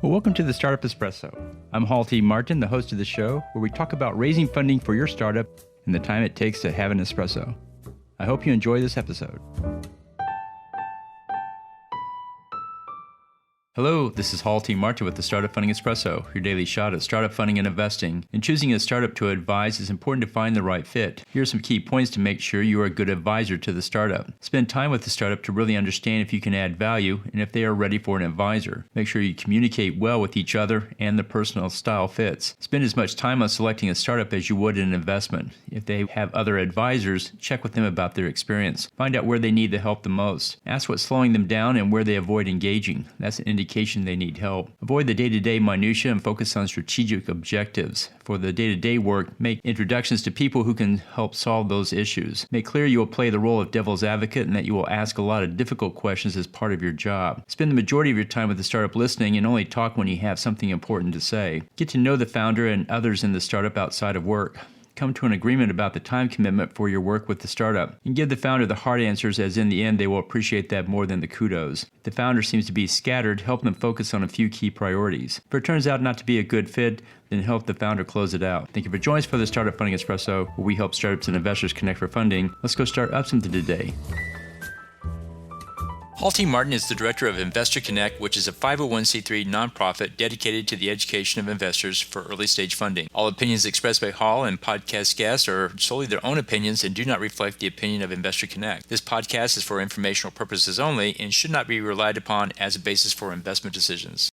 Well, welcome to the Startup Espresso. I'm Hall T. Martin, the host of the show, where we talk about raising funding for your startup and the time it takes to have an espresso. I hope you enjoy this episode. Hello, this is Hall T. Martin with the Startup Funding Espresso, your daily shot of startup funding and investing. In choosing a startup to advise, it's important to find the right fit. Here are some key points to make sure you are a good advisor to the startup. Spend time with the startup to really understand if you can add value and if they are ready for an advisor. Make sure you communicate well with each other and the personal style fits. Spend as much time on selecting a startup as you would an investment. If they have other advisors, check with them about their experience. Find out where they need the help the most. Ask what's slowing them down and where they avoid engaging. That's an indication they need help. Avoid the day-to-day minutia and focus on strategic objectives. For the day-to-day work, make introductions to people who can help solve those issues. Make clear you will play the role of devil's advocate and that you will ask a lot of difficult questions as part of your job. Spend the majority of your time with the startup listening and only talk when you have something important to say. Get to know the founder and others in the startup outside of work. Come to an agreement about the time commitment for your work with the startup, and give the founder the hard answers, as in the end they will appreciate that more than the kudos. If the founder seems to be scattered, help them focus on a few key priorities. If it turns out not to be a good fit, then help the founder close it out. Thank you for joining us for the Startup Funding Espresso, where we help startups and investors connect for funding. Let's go start up something today. Hall T. Martin is the director of Investor Connect, which is a 501c3 nonprofit dedicated to the education of investors for early-stage funding. All opinions expressed by Hall and podcast guests are solely their own opinions and do not reflect the opinion of Investor Connect. This podcast is for informational purposes only and should not be relied upon as a basis for investment decisions.